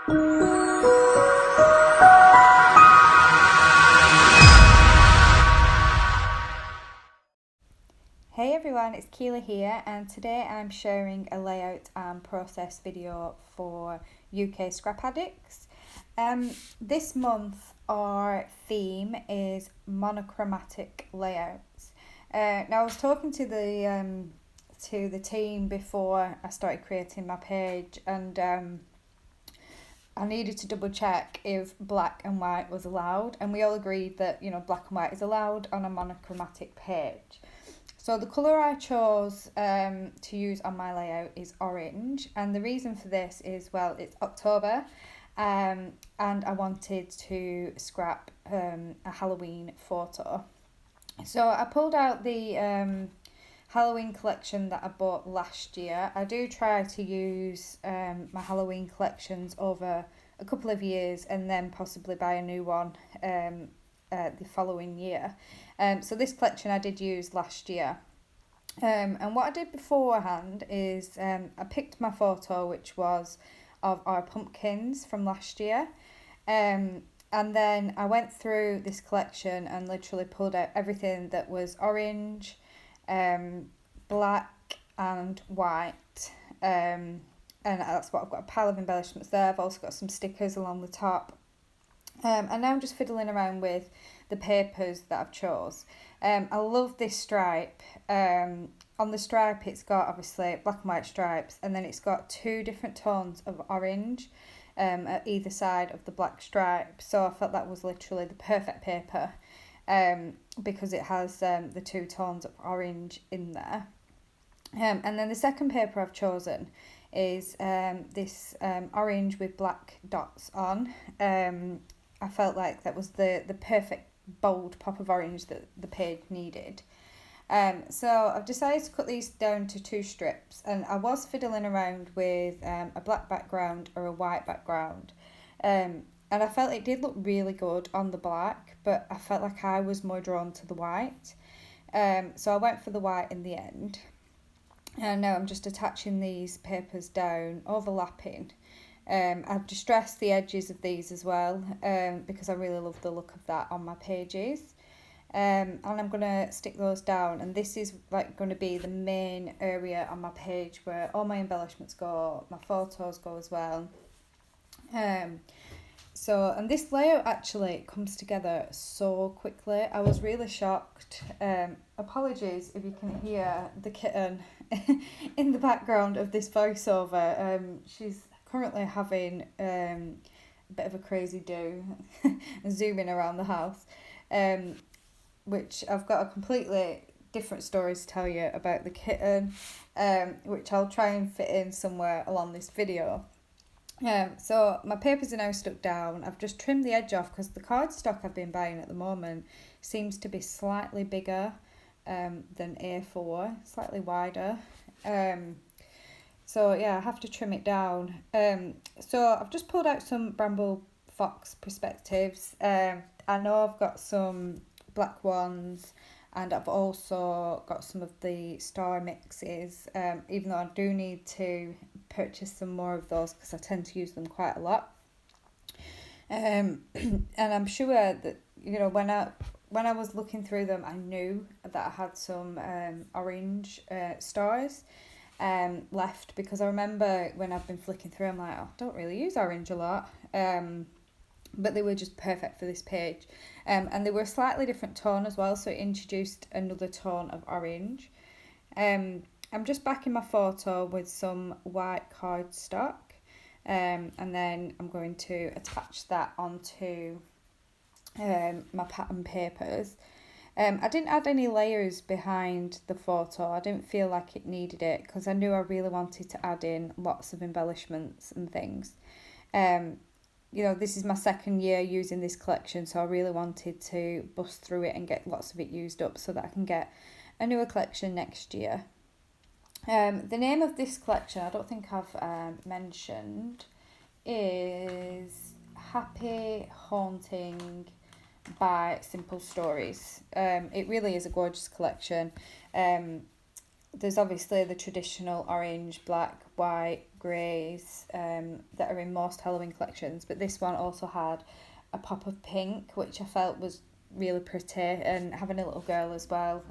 Hey everyone, it's Keighley here, and today I'm sharing a layout and process video for UK Scrap Addicts. This month our theme is monochromatic layouts. Now I was talking to the team before I started creating my page, and I needed to double check if black and white was allowed, and we all agreed that black and white is allowed on a monochromatic page. So the colour I chose to use on my layout is orange, and the reason for this is, well, it's October, and I wanted to scrap a Halloween photo. So I pulled out the Halloween collection that I bought last year. I do try to use my Halloween collections over a couple of years and then possibly buy a new one the following year. So this collection I did use last year. And what I did beforehand is I picked my photo, which was of our pumpkins from last year. And then I went through this collection and literally pulled out everything that was orange, black and white. And that's what I've got, a pile of embellishments there. I've also got some stickers along the top. And now I'm just fiddling around with the papers that I've chose. I love this stripe. On the stripe it's got obviously black and white stripes, and then it's got two different tones of orange at either side of the black stripe. So I felt that was literally the perfect paper because it has the two tones of orange in there. And then the second paper I've chosen is this orange with black dots on. I felt like that was the perfect bold pop of orange that the page needed. So I've decided to cut these down to two strips, and I was fiddling around with a black background or a white background. And I felt it did look really good on the black, but I felt like I was more drawn to the white. So I went for the white in the end. And now I'm just attaching these papers down, overlapping. I've distressed the edges of these as well because I really love the look of that on my pages. And I'm going to stick those down, and this is like going to be the main area on my page where all my embellishments go, my photos go as well. And this layout actually comes together so quickly. I was really shocked. Apologies if you can hear the kitten in the background of this voiceover. She's currently having a bit of a crazy do, zooming around the house, which I've got a completely different story to tell you about the kitten, which I'll try and fit in somewhere along this video. So my papers are now stuck down. I've just trimmed the edge off because the cardstock I've been buying at the moment seems to be slightly bigger than A4, slightly wider. So yeah, I have to trim it down. So I've just pulled out some Bramble Fox perspectives. I know I've got some black ones, and I've also got some of the star mixes, even though I do need to purchase some more of those because I tend to use them quite a lot. And I'm sure that when I was looking through them, I knew that I had some orange stars left, because I remember when I've been flicking through, I'm like, I don't really use orange a lot, but they were just perfect for this page. And they were a slightly different tone as well, so it introduced another tone of orange. I'm just backing my photo with some white cardstock, and then I'm going to attach that onto my pattern papers. I didn't add any layers behind the photo. I didn't feel like it needed it because I knew I really wanted to add in lots of embellishments and things. This is my second year using this collection, so I really wanted to bust through it and get lots of it used up so that I can get a newer collection next year. The name of this collection, I don't think I've mentioned, is Happy Haunting by Simple Stories. It really is a gorgeous collection. there's obviously the traditional orange, black, white, greys that are in most Halloween collections, but this one also had a pop of pink, which I felt was really pretty, and having a little girl as well,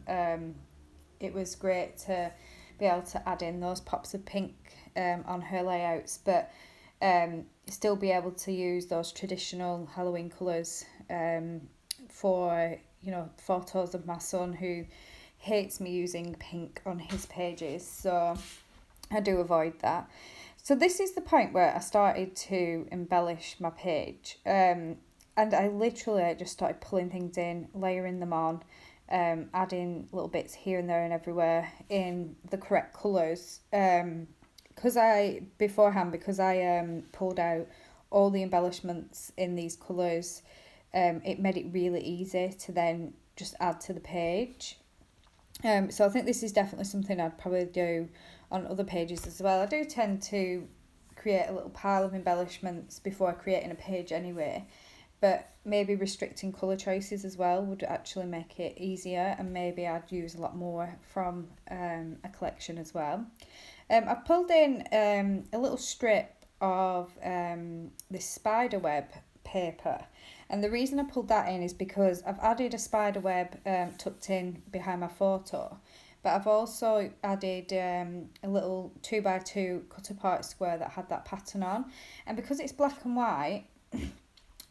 it was great to be able to add in those pops of pink on her layouts, but still be able to use those traditional Halloween colours for, you know, photos of my son who hates me using pink on his pages, so I do avoid that. So this is the point where I started to embellish my page, and I literally just started pulling things in, layering them on, adding little bits here and there and everywhere in the correct colours. Because I pulled out all the embellishments in these colours, it made it really easy to then just add to the page. So I think this is definitely something I'd probably do on other pages as well. I do tend to create a little pile of embellishments before creating a page anyway, but maybe restricting colour choices as well would actually make it easier, and maybe I'd use a lot more from a collection as well. I've pulled in a little strip of this spider web paper, and the reason I pulled that in is because I've added a spider web tucked in behind my photo, but I've also added a little 2x2 cut apart square that had that pattern on, and because it's black and white,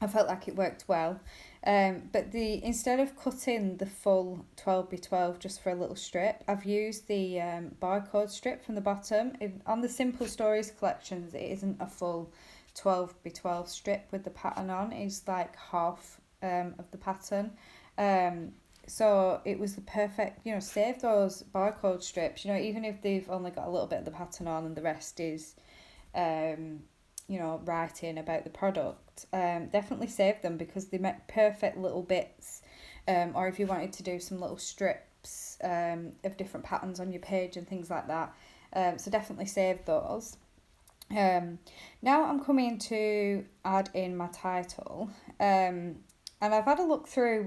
I felt like it worked well. But instead of cutting the full 12x12 just for a little strip, I've used the barcode strip from the bottom. On the Simple Stories collections, it isn't a full 12x12 strip with the pattern on. It's like half of the pattern. So it was the perfect, you know, save those barcode strips, you know, even if they've only got a little bit of the pattern on and the rest is you know, writing about the product, definitely save them because they make perfect little bits. Or if you wanted to do some little strips of different patterns on your page and things like that, so definitely save those. Now I'm coming to add in my title, and I've had a look through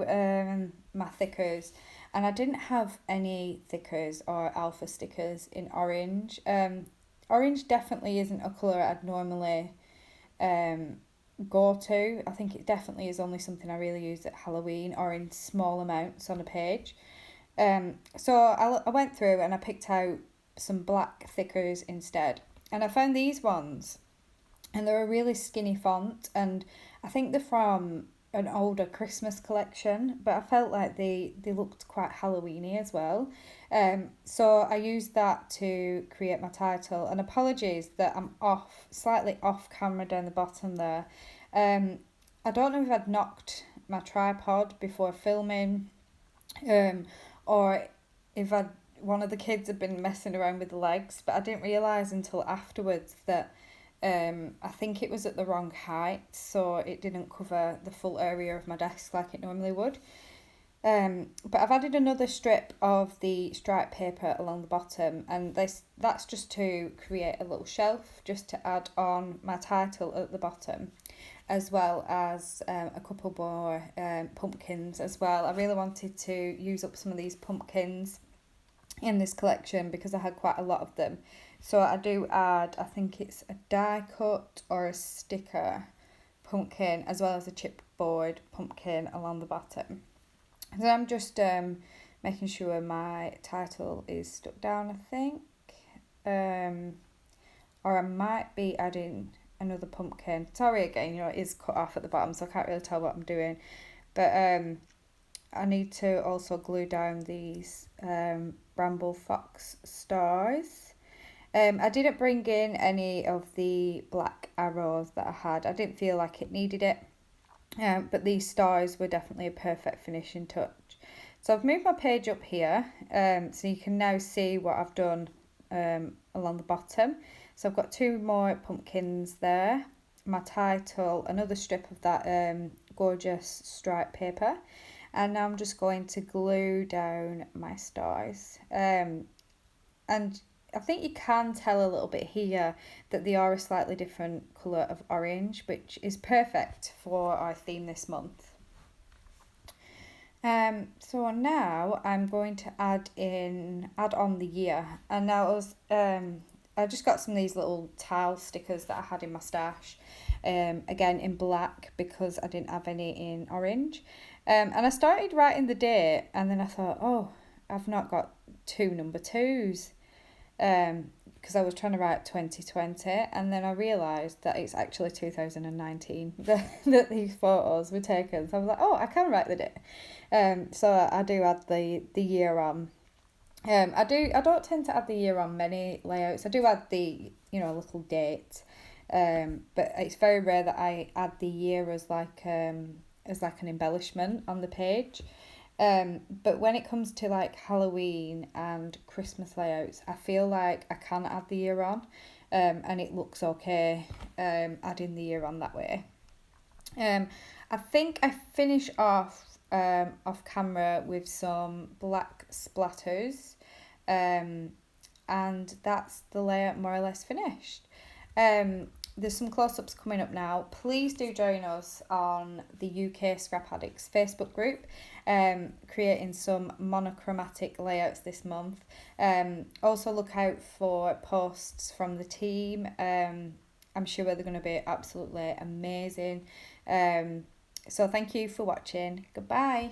my thickers, and I didn't have any thickers or alpha stickers in orange. Orange definitely isn't a colour I'd normally go to. I think it definitely is only something I really use at Halloween or in small amounts on a page. So I went through and I picked out some black thickers instead. And I found these ones, and they're a really skinny font, and I think they're from an older Christmas collection, but I felt like they looked quite Halloweeny as well. So I used that to create my title, and apologies that I'm slightly off camera down the bottom there. I don't know if I'd knocked my tripod before filming, or if one of the kids had been messing around with the legs, but I didn't realise until afterwards that I think it was at the wrong height, so it didn't cover the full area of my desk like it normally would. But I've added another strip of the striped paper along the bottom, and that's just to create a little shelf, just to add on my title at the bottom, as well as a couple more pumpkins as well. I really wanted to use up some of these pumpkins in this collection because I had quite a lot of them. So I do add, I think it's a die cut or a sticker pumpkin, as well as a chipboard pumpkin along the bottom. So I'm just making sure my title is stuck down, I think. Or I might be adding another pumpkin. Sorry again, you know, it is cut off at the bottom, so I can't really tell what I'm doing. But I need to also glue down these Bramble Fox stars. I didn't bring in any of the black arrows that I had. I didn't feel like it needed it. But these stars were definitely a perfect finishing touch. So I've moved my page up here, so you can now see what I've done along the bottom. So I've got two more pumpkins there, my title, another strip of that gorgeous striped paper, and now I'm just going to glue down my stars. And I think you can tell a little bit here that they are a slightly different colour of orange, which is perfect for our theme this month. So now I'm going to add on the year, and now I just got some of these little tile stickers that I had in my stash, again in black because I didn't have any in orange, and I started writing the date, and then I thought, oh, I've not got two number twos, because I was trying to write 2020, and then I realised that it's actually 2019 that these photos were taken. So I was like, oh, I can write the date. So I do add the year on. I don't tend to add the year on many layouts. I do add the little date, but it's very rare that I add the year as like an embellishment on the page. But when it comes to like Halloween and Christmas layouts, I feel like I can add the year on, and it looks okay, adding the year on that way. I think I finish off camera with some black splatters, and that's the layout more or less finished. There's some close-ups coming up now. Please do join us on the UK Scrap Addicts Facebook group, creating some monochromatic layouts this month. Also look out for posts from the team. I'm sure they're going to be absolutely amazing. So thank you for watching. Goodbye.